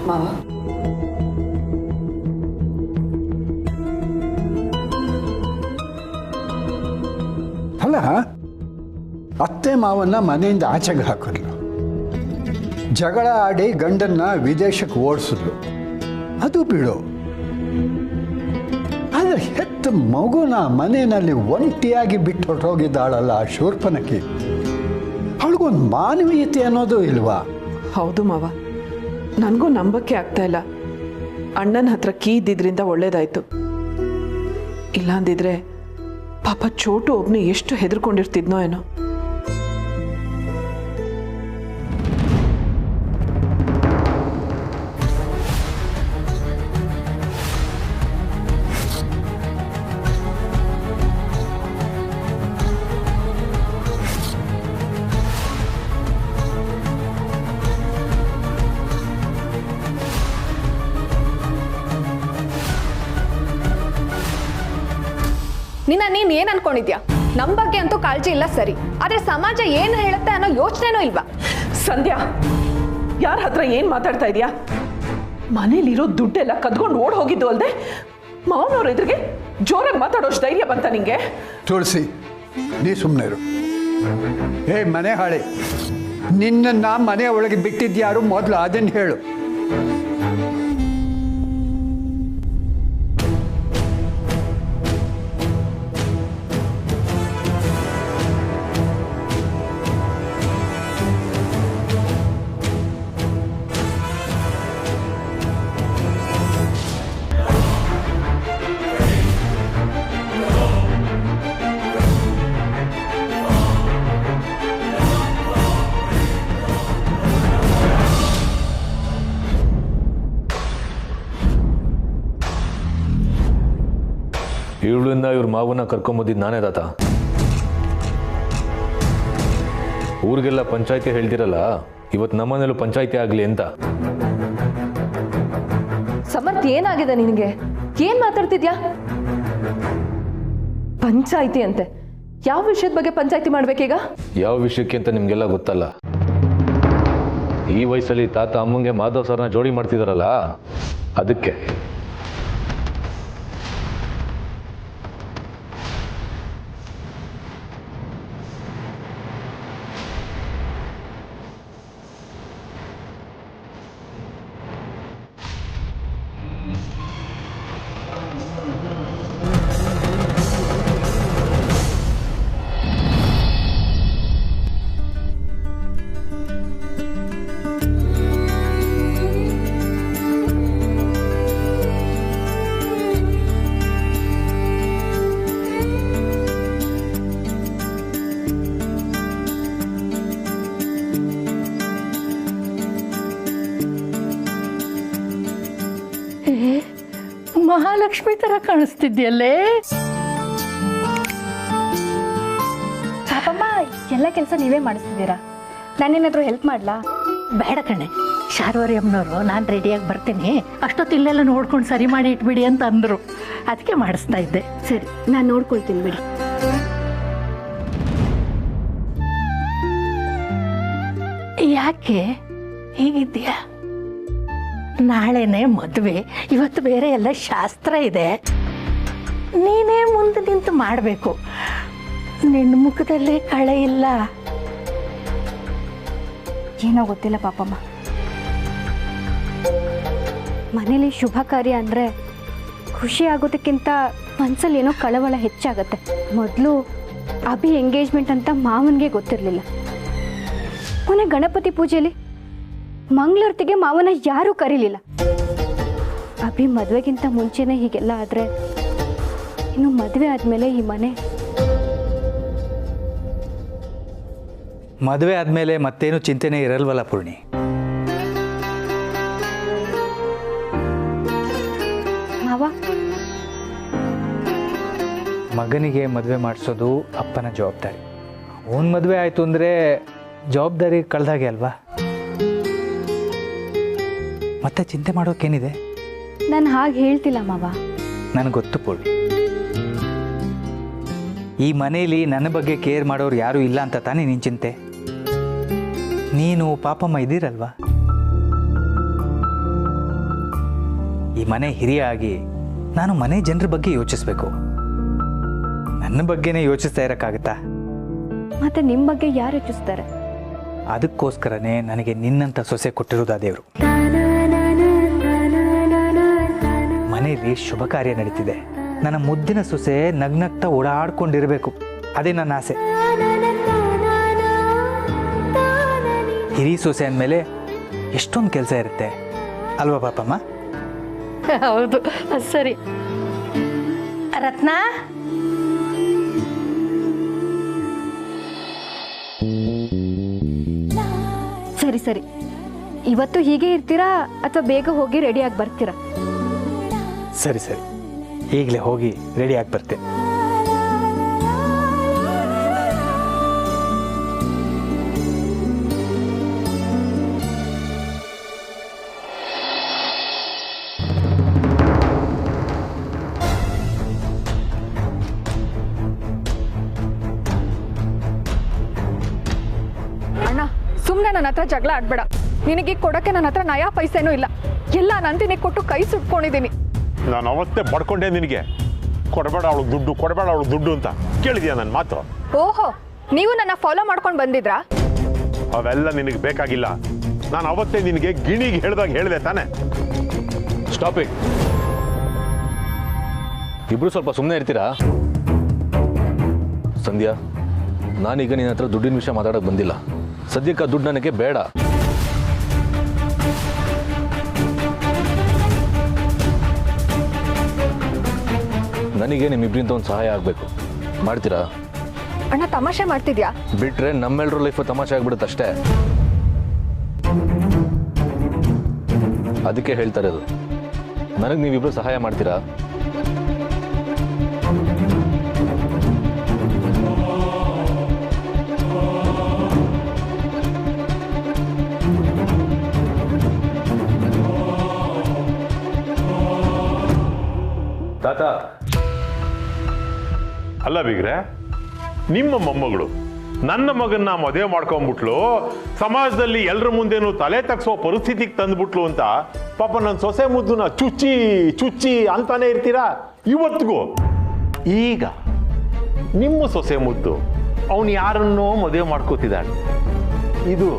ಮಾವ ಅಲ್ಲ, ಅತ್ತೆ ಮಾವನ್ನ ಮನೆಯಿಂದ ಆಚೆಗೆ ಹಾಕಿದ್ಲು, ಜಗಳ ಆಡಿ ಗಂಡನ್ನ ವಿದೇಶಕ್ಕೆ ಓಡಿಸಿದ್ಲು, ಅದು ಬಿಡು. ಆದರೆ ಹೆತ್ತ ಮಗುನ ಮನೆಯಲ್ಲಿ ಒಂಟಿಯಾಗಿ ಬಿಟ್ಟು ಹೊರಟೋಗಿದ್ದಾಳಲ್ಲ ಆ ಶೂರ್ಪನಖಿ, ಅವಳಿಗೊಂದು ಮಾನವೀಯತೆ ಅನ್ನೋದು ಇಲ್ವಾ? ಹೌದು ಮಾವ, ನನಗೂ ನಂಬಕ್ಕೆ ಆಗ್ತಾ ಇಲ್ಲ. ಅಣ್ಣನ ಹತ್ರ ಕೀ ಇದ್ದಿದ್ರಿಂದ ಒಳ್ಳೇದಾಯ್ತು. ಇಲ್ಲಾಂದಿದ್ರೆ ಪಾಪ ಚೋಟು ಒಬ್ನೇ ಎಷ್ಟು ಹೆದರ್ಕೊಂಡಿರ್ತಿದ್ನೋ ಏನೋ. ನೀನ್ ಏನ್ ಅನ್ಕೊಂಡಿದ್ಯಾ? ನಮ್ ಬಗ್ಗೆ ಅಂತೂ ಕಾಳಜಿ ಇಲ್ಲ ಸರಿ, ಆದ್ರೆ ಸಮಾಜ ಏನ್ ಹೇಳುತ್ತೆ ಅನ್ನೋ ಯೋಚನೆನೂ ಇಲ್ವಾ? ಸಂಧ್ಯಾ, ಯಾರ ಹತ್ರ ಏನ್ ಮಾತಾಡ್ತಾ ಇದೀಯಾ? ಮನೇಲಿರೋ ದುಡ್ಡೆಲ್ಲ ಕದ್ಕೊಂಡು ಓಡ್ ಹೋಗಿದ್ದು ಅಲ್ದೆ ಮಾವನವ್ರ ಎದುರಿಗೆ ಜೋರಾಗಿ ಮಾತಾಡೋಷ್ಟು ಧೈರ್ಯ ಬಂತ ನಿಂಗೆ? ತುಳಸಿ, ನೀ ಸುಮ್ಮನೆ ಇರು. ಮನೆ ಹಾಳೆ, ನಿನ್ನ ಮನೆ ಒಳಗೆ ಬಿಟ್ಟಿದ್ಯಾರು ಮೊದಲು ಅದನ್ನು ಹೇಳು. ಇವಳಿಂದ ಇವ್ರ ಮಾವನ್ನ ಕರ್ಕೊಂಬಂದಿದ್ದು ನಾನೇ ತಾತ. ಊರಿಗೆಲ್ಲ ಪಂಚಾಯ್ತಿ ಹೇಳ್ತಿರಲ್ಲ, ಇವತ್ತು ನಮ್ಮನೇಲೂ ಪಂಚಾಯ್ತಿ ಆಗಲಿ ಅಂತ. ಸಮರ್ಥ್, ಏನಾಗಿದೆ ನಿನಗೆ? ಏನ್ ಮಾತಾಡ್ತಿದ್ಯಾ? ಪಂಚಾಯ್ತಿ ಅಂತೆ? ಯಾವ ವಿಷಯದ ಬಗ್ಗೆ ಪಂಚಾಯ್ತಿ ಮಾಡ್ಬೇಕೀಗ? ಯಾವ ವಿಷಯಕ್ಕೆ ಅಂತ ನಿಮ್ಗೆಲ್ಲ ಗೊತ್ತಲ್ಲ. ಈ ವಯಸ್ಸಲ್ಲಿ ತಾತ ಅಮ್ಮಂಗೆ ಮಾಧವ್ ಸರ್ನ ಜೋಡಿ ಮಾಡ್ತಿದಾರಲ್ಲ, ಅದಕ್ಕೆ. ಮಹಾಲಕ್ಷ್ಮಿ ತರ ಕಾಣಿಸ್ತಿದ್ಯಲ್ಲೇ. ಪಾಪಮ್ಮ, ಎಲ್ಲ ಕೆಲಸ ನೀವೇ ಮಾಡಿಸ್ತಿದ್ದೀರಾ, ನಾನೇನಾದ್ರೂ ಹೆಲ್ಪ್ ಮಾಡ್ಲಾ? ಬೇಡ ಕಣೆ, ಶಾರ್ವರಿ ಅಮ್ಮನವರು ನಾನು ರೆಡಿಯಾಗಿ ಬರ್ತೀನಿ, ಅಷ್ಟೊತ್ತು ಇಲ್ಲೆಲ್ಲ ನೋಡ್ಕೊಂಡು ಸರಿ ಮಾಡಿ ಇಟ್ಬಿಡಿ ಅಂತ ಅಂದರು, ಅದಕ್ಕೆ ಮಾಡಿಸ್ತಾ ಇದ್ದೆ. ಸರಿ, ನಾನು ನೋಡ್ಕೊಳ್ತೀನಿ ಬಿಡಿ. ಯಾಕೆ ಹೀಗಿದ್ಯಾ? ನಾಳೆನೇ ಮದುವೆ, ಇವತ್ತು ಬೇರೆ ಎಲ್ಲ ಶಾಸ್ತ್ರ ಇದೆ, ನೀನೇ ಮುಂದೆ ನಿಂತು ಮಾಡಬೇಕು. ನಿನ್ನ ಮುಖದಲ್ಲೇ ಕಳೆ ಇಲ್ಲ. ಏನೋ ಗೊತ್ತಿಲ್ಲ ಪಾಪಮ್ಮ, ಮನೇಲಿ ಶುಭ ಕಾರ್ಯ ಅಂದರೆ ಖುಷಿ ಆಗೋದಕ್ಕಿಂತ ಮನಸ್ಸಲ್ಲಿ ಏನೋ ಕಳವಳ ಹೆಚ್ಚಾಗತ್ತೆ. ಮೊದಲು ಅಭಿ ಎಂಗೇಜ್ಮೆಂಟ್ ಅಂತ ಮಾವನಿಗೆ ಗೊತ್ತಿರಲಿಲ್ಲ. ಮೊನ್ನೆ ಗಣಪತಿ ಪೂಜೆಯಲ್ಲಿ ಮಂಗಳಾರತಿಗೆ ಮಾವನ ಯಾರೂ ಕರೀಲಿಲ್ಲ. ಅಭಿ ಮದುವೆಗಿಂತ ಮುಂಚೆನೇ ಹೀಗೆಲ್ಲ ಆದರೆ ಇನ್ನು ಮದುವೆ ಆದಮೇಲೆ ಈ ಮದುವೆ ಆದಮೇಲೆ ಮತ್ತೇನು ಚಿಂತೆನೇ ಇರಲ್ವಲ್ಲ ಪೂರ್ಣಿ. ಮಾವ, ಮಗನಿಗೆ ಮದುವೆ ಮಾಡಿಸೋದು ಅಪ್ಪನ ಜವಾಬ್ದಾರಿ. ಅವನ ಮದುವೆ ಆಯಿತು ಅಂದರೆ ಜವಾಬ್ದಾರಿ ಕಳೆದಾಗೆ ಅಲ್ವಾ? ಮತ್ತೆ ಚಿಂತೆ ಮಾಡೋಕ್ಕೇನಿದೆ? ನಾನು ಹಾಗೆ ಹೇಳ್ತಿಲ್ಲ ಮಾವ. ನನಗೆ ಗೊತ್ತು ಪೂರ್ಣಿ, ಈ ಮನೇಲಿ ನನ್ನ ಬಗ್ಗೆ ಕೇರ್ ಮಾಡೋರು ಯಾರೂ ಇಲ್ಲ ಅಂತ ತಾನೇ ನಿನ್ನ ಚಿಂತೆ. ನೀನು ಪಾಪಮ್ಮ ಇದ್ದೀರಲ್ವಾ? ಈ ಮನೆ ಹಿರಿಯ ಆಗಿ ನಾನು ಮನೆ ಜನರ ಬಗ್ಗೆ ಯೋಚಿಸ್ಬೇಕು. ನನ್ನ ಬಗ್ಗೆನೇ ಯೋಚಿಸ್ತಾ ಇರೋಕ್ಕಾಗತ್ತಾ? ಮತ್ತೆ ನಿಮ್ಮ ಬಗ್ಗೆ ಯಾರು ಯೋಚಿಸ್ತಾರೆ? ಅದಕ್ಕೋಸ್ಕರನೇ ನನಗೆ ನಿನ್ನಂಥ ಸೊಸೆ ಕೊಟ್ಟಿರೋದು ಆ ದೇವರು. ಮನೆಯಲ್ಲಿ ಶುಭ ಕಾರ್ಯ ನಡೀತಿದೆ, ನನ್ನ ಮುದ್ದಿನ ಸೊಸೆ ನಗ್ನಗ್ತಾ ಓಡಾಡ್ಕೊಂಡಿರಬೇಕು. ಅದೇ ನನ್ನ ಆಸೆ. ಹಿರಿ ಸೊಸೆ ಅಂದಮೇಲೆ ಎಷ್ಟೊಂದು ಕೆಲಸ ಇರುತ್ತೆ ಅಲ್ವಾ ಪಾಪಮ್ಮ? ಹೌದು, ಸರಿ. ರತ್ನ, ಸರಿ ಸರಿ, ಇವತ್ತು ಹೀಗೆ ಇರ್ತೀರಾ ಅಥವಾ ಬೇಗ ಹೋಗಿ ರೆಡಿಯಾಗಿ ಬರ್ತೀರಾ? ಸರಿ ಸರಿ, ಈಗಲೇ ಹೋಗಿ ರೆಡಿಯಾಗಿ ಬರ್ತೇನೆ. ಅಣ್ಣ, ಸುಮ್ಮನೆ ನನ್ನ ಹತ್ರ ಜಗಳ ಆಡ್ಬೇಡ. ನಿನಗೆ ಕೊಡಕ್ಕೆ ನನ್ನ ಹತ್ರ ನಯಾ ಪೈಸೆನೂ ಇಲ್ಲ. ಎಲ್ಲ ನಂದಿನಿ ಕೊಟ್ಟು ಕೈ ಸುಟ್ಕೊಂಡಿದ್ದೀನಿ. ನಾನು ಅವತ್ತೇ ಬಡ್ಕೊಂಡೆ ನಿನಗೆ, ಕೊಡಬೇಡ ಅವಳು ದುಡ್ಡು, ಕೊಡಬೇಡ ಅವಳು ದುಡ್ಡು ಅಂತ. ಕೇಳಿದ್ಯಾ ನನ್ನ ಮಾತು? ಓಹೋ, ನೀವು ನನ್ನ ಫಾಲೋ ಮಾಡ್ಕೊಂಡು ಬಂದಿದ್ರಾ? ಅವೆಲ್ಲ ನಿನಗೆ ಬೇಕಾಗಿಲ್ಲ. ನಾನು ಅವತ್ತೇ ನಿನಗೆ ಗಿಣಿಗೆ ಹೇಳ್ದಾಗ ಹೇಳಿದೆ ತಾನೆ. Stop it. ಇಬ್ರು ಸ್ವಲ್ಪ ಸುಮ್ಮನೆ ಇರ್ತೀರಾ? ಸಂಧ್ಯಾ, ನಾನೀಗ ನಿನ್ನ ಹತ್ರ ದುಡ್ಡಿನ ವಿಷಯ ಮಾತಾಡೋಕೆ ಬಂದಿಲ್ಲ. ಸದ್ಯಕ್ಕೆ ಆ ದುಡ್ಡು ನನಗೆ ಬೇಡ. ನನಗೆ ನಿಮ್ಮಿಬ್ಬರಿಂದ ಒಂದು ಸಹಾಯ ಆಗಬೇಕು. ಮಾಡ್ತೀರಾ? ಅಣ್ಣ, ತಮಾಷೆ ಮಾಡ್ತಿದ್ಯಾ? ಬಿಟ್ರೆ ನಮ್ಮೆಲ್ಲರ ಲೈಫ್ ತಮಾಷೆ ಆಗ್ಬಿಡುತ್ತೆ ಅಷ್ಟೇ. ಅದಕ್ಕೆ ಹೇಳ್ತಾ ಇರೋದು, ನನಗೆ ನೀವಿಬ್ರು ಸಹಾಯ ಮಾಡ್ತೀರಾ? ತಾತ, ಅಲ್ಲ ಬೀಗ್ರೆ, ನಿಮ್ಮ ಮೊಮ್ಮಗಳು ನನ್ನ ಮಗನ್ನ ಮದುವೆ ಮಾಡ್ಕೊಂಡ್ಬಿಟ್ಲು, ಸಮಾಜದಲ್ಲಿ ಎಲ್ಲರ ಮುಂದೆನೂ ತಲೆ ತಗ್ಸೋ ಪರಿಸ್ಥಿತಿಗೆ ತಂದ್ಬಿಟ್ಲು ಅಂತ ಪಾಪ ನನ್ನ ಸೊಸೆ ಮುದ್ದುನ ಚುಚ್ಚಿ ಚುಚ್ಚಿ ಅಂತಾನೆ ಇರ್ತೀರಾ ಇವತ್ತಿಗೂ. ಈಗ ನಿಮ್ಮ ಸೊಸೆ ಮುದ್ದು ಅವನು ಯಾರನ್ನೋ ಮದುವೆ ಮಾಡ್ಕೋತಿದ್ದಾಳೆ. ಇದು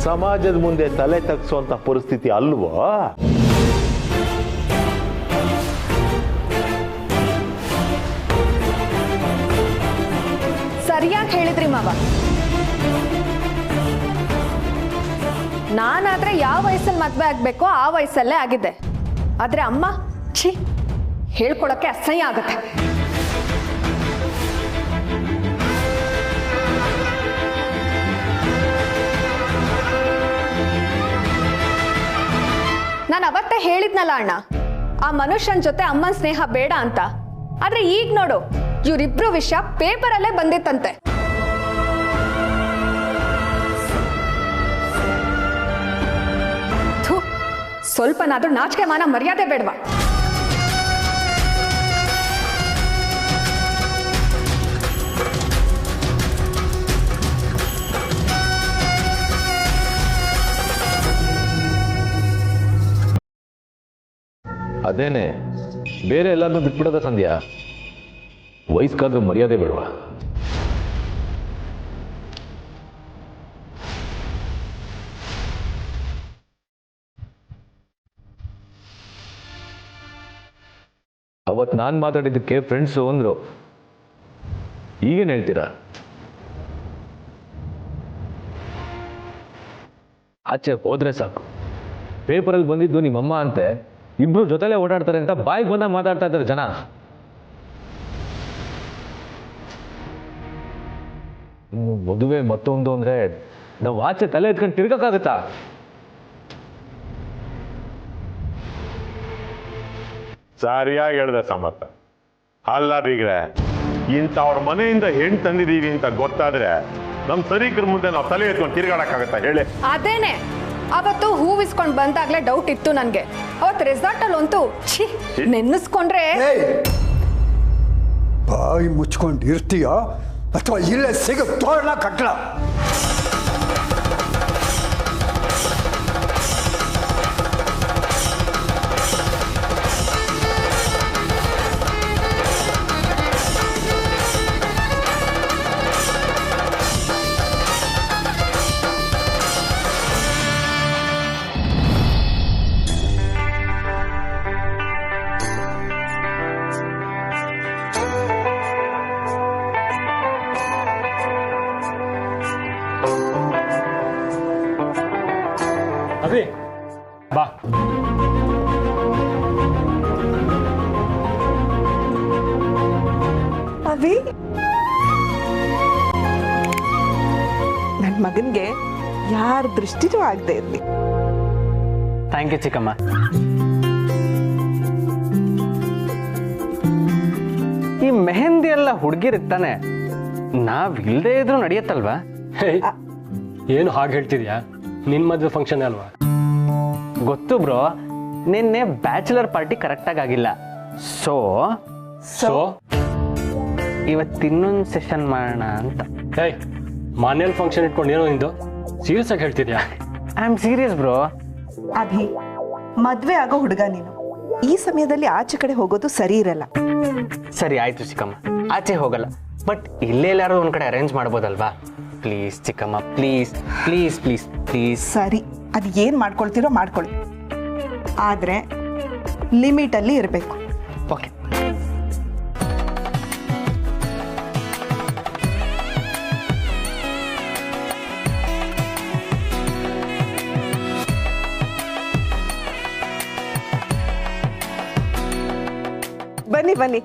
ಸಮಾಜದ ಮುಂದೆ ತಲೆ ತಗ್ಸೋಂಥ ಪರಿಸ್ಥಿತಿ ಅಲ್ವೋ? ಸರಿಯಾಗಿ ಹೇಳಿದ್ರಿ ಮಾವ. ನಾನಾದ್ರೆ ಯಾವ ವಯಸ್ಸಲ್ಲಿ ಮದ್ವೆ ಆಗ್ಬೇಕೋ ಆ ವಯಸ್ಸಲ್ಲೇ ಆಗಿದ್ದೆ. ಆದ್ರೆ ಅಮ್ಮ, ಛೀ, ಹೇಳ್ಕೊಳಕ್ಕೆ ಅಸಹ್ಯ ಆಗತ್ತೆ. ನಾನು ಅವತ್ತೇ ಹೇಳಿದ್ನಲ್ಲ ಅಣ್ಣ, ಆ ಮನುಷ್ಯನ ಜೊತೆ ಅಮ್ಮನ ಸ್ನೇಹ ಬೇಡ ಅಂತ. ಆದ್ರೆ ಈಗ ನೋಡು, ಇವರಿಬ್ರು ವಿಷಯ ಪೇಪರಲ್ಲೇ ಬಂದಿತ್ತಂತೆ. ಸ್ವಲ್ಪನಾದ್ರೂ ನಾಚಿಕೆ ಮಾನ ಮರ್ಯಾದೆ ಬೇಡವಾ? ಅದೇನೆ, ಬೇರೆ ಎಲ್ಲಾದ್ರೂ ಬಿಟ್ಬಿಡೋದ ಸಂಧ್ಯಾ? ವಯಸ್ಕಾದ್ರೂ ಮರ್ಯಾದೆ ಬೇಡವಾ? ಅವತ್ತು ನಾನು ಮಾತಾಡಿದ್ದಕ್ಕೆ ಫ್ರೆಂಡ್ಸು ಅಂದ್ರು, ಈಗೇನು ಹೇಳ್ತೀರಾ? ಆಚೆ ಹೋದ್ರೆ ಸಾಕು, ಪೇಪರಲ್ಲಿ ಬಂದಿದ್ದು ನಿಮ್ಮಮ್ಮ ಅಂತೆ, ಇಬ್ರು ಜೊತೆಲೆ ಓಡಾಡ್ತಾರೆ ಅಂತ ಬಾಯಿಗೆ ಬಂದಾಗ ಮಾತಾಡ್ತಾ ಇದ್ದಾರೆ ಜನ. ಮದುವೆ ಮತ್ತೊಂದು ಅಂದ್ರೆ ನಾವು ಆಚೆ ತಲೆ ಎತ್ಕೊಂಡು ತಿರ್ಗಕ್ಕಾಗತ್ತಾ? ಸರಿಯಾಗಿ ಹೇಳ್ದೆ ಸಮರ್ಥ. ಅಲ್ಲ ಬೀಗ್ರೆ, ಇಂಥವ್ರ ಮನೆಯಿಂದ ಹೆಣ್ಣು ತಂದಿದ್ದೀವಿ ಅಂತ ಗೊತ್ತಾದ್ರೆ ನಮ್ಮ ಸರೀಕರ ಮುಂದೆ ನಾವು ತಲೆ ಎತ್ಕೊಂಡು ತಿರ್ಗಾಡಕ್ಕಾಗತ್ತಾ ಹೇಳಿ? ಅದೇನೆ, ಅವತ್ತು ಹೂವಿಸ್ಕೊಂಡು ಬಂದಾಗ್ಲೇ ಡೌಟ್ ಇತ್ತು ನನ್ಗೆ. ಅವತ್ತು ರೆಸಾರ್ಟ್ ಅಲ್ಲಿ ಅಂತೂ ನೆನ್ನಿಸ್ಕೊಂಡ್ರೆ. ಬಾಯಿ ಮುಚ್ಕೊಂಡು ಇರ್ತೀಯೋ ಅಥವಾ ಇಲ್ಲೇ ಸಿಗ ತೋರಣ ಕಟ್ಲ? ಬಾ. ಅವಿ, ನನ್ನ ಮಗನ್ಗೆ ಯಾರ ದೃಷ್ಟಿನೂ ಆಗದೆ ಇರಲಿ. ಥ್ಯಾಂಕ್ ಯು ಚಿಕ್ಕಮ್ಮ. ಈ ಮೆಹಂದಿ ಎಲ್ಲ ಹುಡುಗಿರಿರ್ತಾನೆ, ನಾವ್ ಇಲ್ಲದೆ ಇದ್ರೂ ನಡೆಯತ್ತಲ್ವಾ? ಏನು ಹಾಗೆ ಹೇಳ್ತಿದ್ಯಾ? ನಿನ್ ಮದುವೆ ಫಂಕ್ಷನ್ ಅಲ್ವಾ? ಗೊತ್ತು ಬ್ರೋ, ನಿನ್ನೆ ಬ್ಯಾಚುಲರ್ ಪಾರ್ಟಿ ಕರೆಕ್ಟಾಗಿ ಆಗಿಲ್ಲ. ಸೊ ಇವತ್ತಿನ್ನೊಂದು ಸೆಷನ್ ಮಾಡೋಣ ಅಂತ. ಮನೇಲಿ ಫಂಕ್ಷನ್ ಇಟ್ಕೊಂಡು ಏನೋ ನಿಂದು ಸೀರಿಯಸ್ ಆಗಿ ಹೇಳ್ತಿದ್ಯಾ? I am serious bro. Abhi, ಮದ್ವೆ ಆಗೋ ಹುಡುಗ ನೀನು, ಈ ಸಮಯದಲ್ಲಿ ಆಚೆ ಕಡೆ ಹೋಗೋದು ಸರಿ ಇರಲ್ಲ. ಸರಿ ಆಯ್ತು ಚಿಕ್ಕಮ್ಮ, ಆಚೆ ಹೋಗಲ್ಲ. ಬಟ್ ಇಲ್ಲೇ ಎಲ್ಲಾರು ಒಂದ್ ಕಡೆ ಅರೇಂಜ್ ಮಾಡ್ಬೋದಲ್ವಾ? ಪ್ಲೀಸ್ ಚಿಕ್ಕಮ್ಮ, ಪ್ಲೀಸ್ ಪ್ಲೀಸ್ ಪ್ಲೀಸ್ ಪ್ಲೀಸ್. ಸರಿ, ಅದು ಏನು ಮಾಡ್ಕೊಳ್ತೀರೋ ಮಾಡ್ಕೊಳ್ಳಿ, ಆದರೆ ಲಿಮಿಟಲ್ಲಿ ಇರಬೇಕು. ಓಕೆ. ಬನ್ನಿ ಬನ್ನಿ.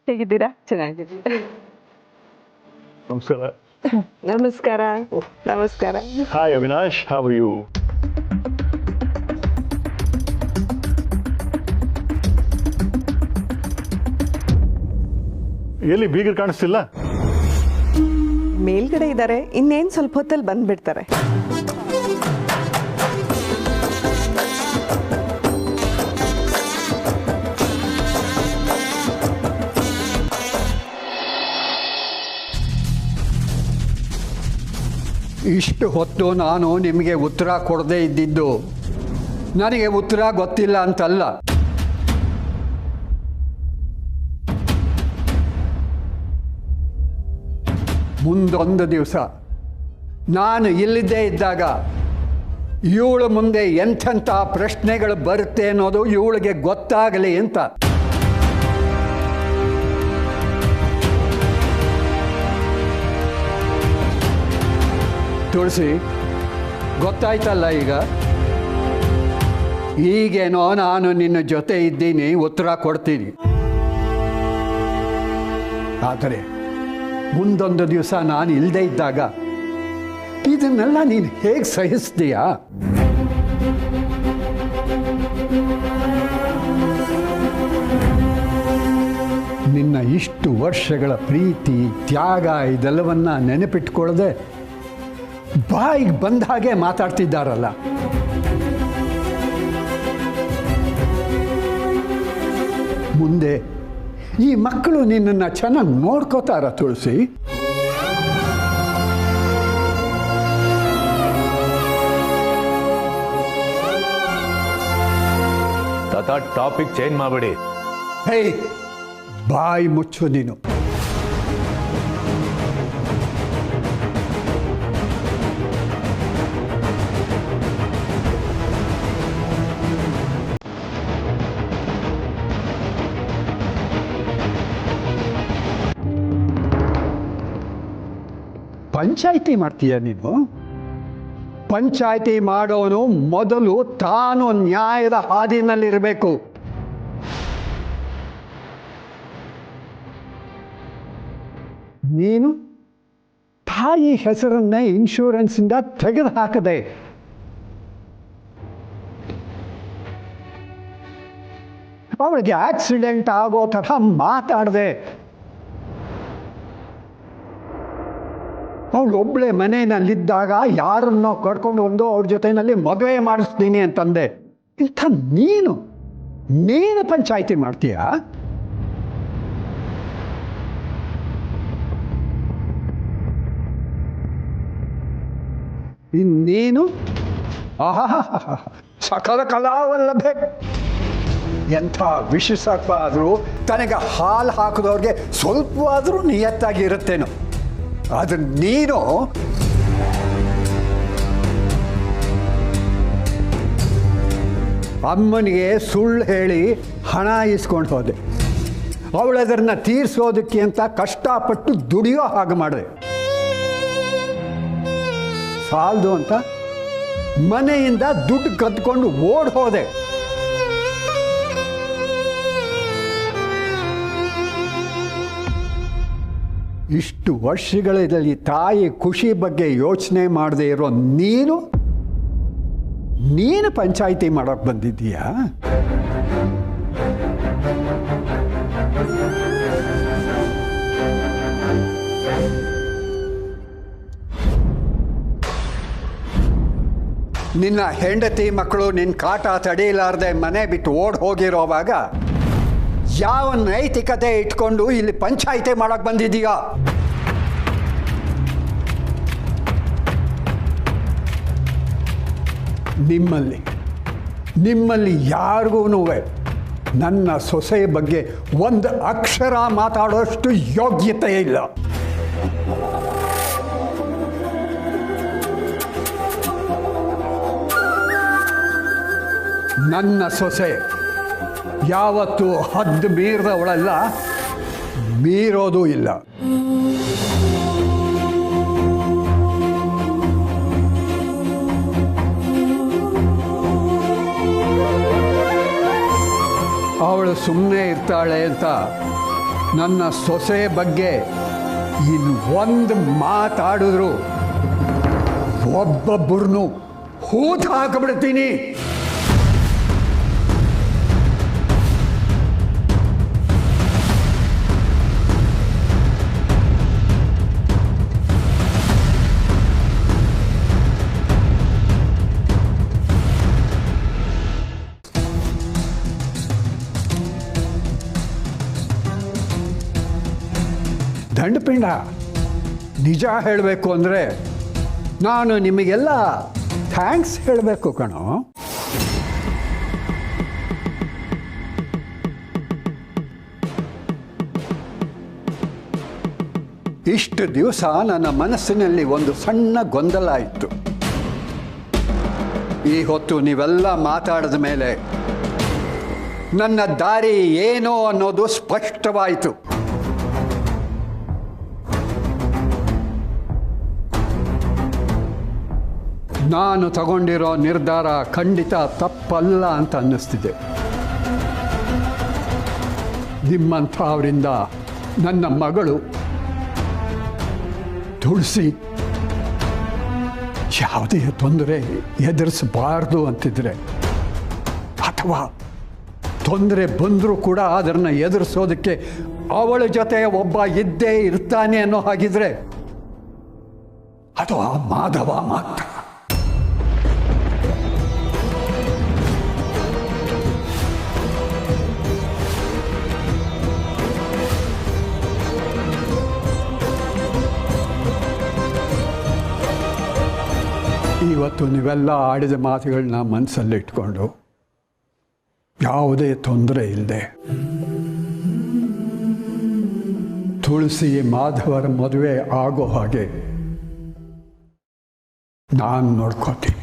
ಹೇಗಿದ್ದೀರಾ? ಚೆನ್ನಾಗಿದ್ದೀರಾ? ನಮಸ್ಕಾರ. ನಮಸ್ಕಾರ. ನಮಸ್ಕಾರ. Hi Avinash, how are you? ಎಲ್ಲಿ ಬೀಗರು ಕಾಣಿಸ್ತಿಲ್ಲ? ಮೇಲ್ಗಡೆ ಇದ್ದಾರೆ, ಇನ್ನೇನು ಸ್ವಲ್ಪ ಹೊತ್ತಲ್ಲಿ ಬಂದ್ಬಿಡ್ತಾರೆ. ಇಷ್ಟು ಹೊತ್ತು ನಾನು ನಿಮಗೆ ಉತ್ತರ ಕೊಡದೇ ಇದ್ದಿದ್ದು ನನಗೆ ಉತ್ತರ ಗೊತ್ತಿಲ್ಲ ಅಂತಲ್ಲ. ಮುಂದೊಂದು ದಿವಸ ನಾನು ಇಲ್ಲದೇ ಇದ್ದಾಗ ಇವಳ ಮುಂದೆ ಎಂಥೆಂಥ ಪ್ರಶ್ನೆಗಳು ಬರುತ್ತೆ ಅನ್ನೋದು ಇವಳಿಗೆ ಗೊತ್ತಾಗಲಿ ಅಂತ. ತುಳಸಿ, ಗೊತ್ತಾಯ್ತಲ್ಲ ಈಗ? ಈಗೇನೋ ನಾನು ನಿನ್ನ ಜೊತೆ ಇದ್ದೀನಿ, ಉತ್ತರ ಕೊಡ್ತೀನಿ. ಆದರೆ ಮುಂದೊಂದು ದಿವಸ ನಾನು ಇಲ್ಲದೆ ಇದ್ದಾಗ ಇದನ್ನೆಲ್ಲ ನೀನು ಹೇಗೆ ಸಹಿಸ್ತೀಯಾ? ನಿನ್ನ ಇಷ್ಟು ವರ್ಷಗಳ ಪ್ರೀತಿ, ತ್ಯಾಗ ಇದೆಲ್ಲವನ್ನ ನೆನಪಿಟ್ಕೊಳ್ಳದೆ ಬಾಯಿಗೆ ಬಂದ ಹಾಗೆ ಮಾತಾಡ್ತಿದ್ದಾರಲ್ಲ. ಮುಂದೆ ಈ ಮಕ್ಕಳು ನಿನ್ನನ್ನು ಚೆನ್ನಾಗಿ ನೋಡ್ಕೋತಾರ ತುಳಸಿ? ತಾತ, ಟಾಪಿಕ್ ಚೇಂಜ್ ಮಾಡಬೇಡಿ. ಹೇ, ಬಾಯಿ ಮುಚ್ಚು ನೀನು. ಪಂಚಾಯಿತಿ ಮಾಡ್ತೀಯ ನೀನು? ಪಂಚಾಯಿತಿ ಮಾಡೋನು ಮೊದಲು ತಾನು ನ್ಯಾಯದ ಹಾದಿನಲ್ಲಿರಬೇಕು. ನೀನು ತಾಯಿ ಹೆಸರನ್ನೇ ಇನ್ಶೂರೆನ್ಸಿಂದ ತೆಗೆದು ಹಾಕದೆ, ಅವಳಿಗೆ ಆಕ್ಸಿಡೆಂಟ್ ಆಗೋ ತರಹ ಮಾತಾಡದೆ, ಅವಳು ಒಬ್ಬಳೆ ಮನೆಯಲ್ಲಿದ್ದಾಗ ಯಾರನ್ನೋ ಕರ್ಕೊಂಡು ಬಂದು ಅವ್ರ ಜೊತೆಯಲ್ಲಿ ಮದುವೆ ಮಾಡಿಸ್ತೀನಿ ಅಂತಂದೆ. ಇಂಥ ನೀನು ಪಂಚಾಯಿತಿ ಮಾಡ್ತೀಯಾ? ಇನ್ನೇನು ಆಹಾ ಸಕಲ ಕಲಾವಲ್ಲಭೆ. ಎಂಥ ವಿಷಸರ್ಪ ಆದರೂ ತನಗೆ ಹಾಲು ಹಾಕಿದವ್ರಿಗೆ ಸ್ವಲ್ಪವಾದರೂ ನಿಯತ್ತಾಗಿ ಇರುತ್ತೇನೋ. ಆದರೆ ನೀನು ಅಮ್ಮನಿಗೆ ಸುಳ್ಳು ಹೇಳಿ ಹಣ ಇಸ್ಕೊಂಡು ಹೋದೆ. ಅವಳದನ್ನು ತೀರಿಸೋದಕ್ಕೆ ಅಂತ ಕಷ್ಟಪಟ್ಟು ದುಡಿಯೋ ಹಾಗೆ ಮಾಡಿದೆ. ಸಾಲದು ಅಂತ ಮನೆಯಿಂದ ದುಡ್ಡು ಕದ್ಕೊಂಡು ಓಡ್ ಹೋದೆ. ಇಷ್ಟು ವರ್ಷಗಳಲ್ಲಿ ತಾಯಿ ಖುಷಿ ಬಗ್ಗೆ ಯೋಚನೆ ಮಾಡದೆ ಇರೋ ನೀನು ಪಂಚಾಯಿತಿ ಮಾಡೋಕೆ ಬಂದಿದ್ದೀಯಾ? ನಿನ್ನ ಹೆಂಡತಿ ಮಕ್ಕಳು ನಿನ್ನ ಕಾಟ ತಡೆಯಲಾರ್ದೆ ಮನೆ ಬಿಟ್ಟು ಓಡ್ ಹೋಗಿರೋವಾಗ ಯಾವ ನೈತಿಕತೆ ಇಟ್ಕೊಂಡು ಇಲ್ಲಿ ಪಂಚಾಯಿತಿ ಮಾಡಕ್ಕೆ ಬಂದಿದ್ದೀಯಾ? ನಿಮ್ಮಲ್ಲಿ ಯಾರಿಗೂ ನನ್ನ ಸೊಸೆ ಬಗ್ಗೆ ಒಂದು ಅಕ್ಷರ ಮಾತಾಡೋಷ್ಟು ಯೋಗ್ಯತೆ ಇಲ್ಲ. ನನ್ನ ಸೊಸೆ ಯಾವತ್ತೂ ಹದ್ದು ಮೀರಿದವಳಲ್ಲ, ಮೀರೋದೂ ಇಲ್ಲ. ಅವಳು ಸುಮ್ಮನೆ ಇರ್ತಾಳೆ ಅಂತ ನನ್ನ ಸೊಸೆ ಬಗ್ಗೆ ಒಂದು ಮಾತಾಡಿದ್ರು ಒಬ್ಬೊಬ್ಬರನ್ನು ಹೂತು ಹಾಕಿಬಿಡ್ತೀನಿ. ದಂಡಪಿಂಡ, ನಿಜ ಹೇಳಬೇಕು ಅಂದರೆ ನಾನು ನಿಮಗೆಲ್ಲ ಥ್ಯಾಂಕ್ಸ್ ಹೇಳಬೇಕು ಕಣೋ. ಇಷ್ಟು ದಿವಸ ನನ್ನ ಮನಸ್ಸಿನಲ್ಲಿ ಒಂದು ಸಣ್ಣ ಗೊಂದಲ ಇತ್ತು. ಈ ಹೊತ್ತು ನೀವೆಲ್ಲ ಮಾತಾಡಿದ ಮೇಲೆ ನನ್ನ ದಾರಿ ಏನು ಅನ್ನೋದು ಸ್ಪಷ್ಟವಾಯಿತು. ನಾನು ತಗೊಂಡಿರೋ ನಿರ್ಧಾರ ಖಂಡಿತ ತಪ್ಪಲ್ಲ ಅಂತ ಅನ್ನಿಸ್ತಿದೆ. ನಿಮ್ಮಂಥವರಿಂದ ನನ್ನ ಮಗಳು ತುಳಸಿ ಯಾವುದೇ ತೊಂದರೆ ಎದುರಿಸಬಾರ್ದು ಅಂತಿದ್ರೆ, ಅಥವಾ ತೊಂದರೆ ಬಂದರೂ ಕೂಡ ಅದನ್ನು ಎದುರಿಸೋದಕ್ಕೆ ಅವಳ ಜೊತೆ ಒಬ್ಬ ಇದ್ದೇ ಇರ್ತಾನೆ ಅನ್ನೋ ಹಾಗಿದ್ರೆ ಅದು ಆ ಮಾಧವ ಮಾತ್ರ. ಇವತ್ತು ನೀವೆಲ್ಲ ಆಡಿದ ಮಾತುಗಳನ್ನ ಮನಸ್ಸಲ್ಲಿಟ್ಕೊಂಡು ಯಾವುದೇ ತೊಂದರೆ ಇಲ್ಲದೆ ತುಳಸಿ ಮಾಧವರ ಮದುವೆ ಆಗೋ ಹಾಗೆ ನಾನು ನೋಡ್ಕೋತೀನಿ.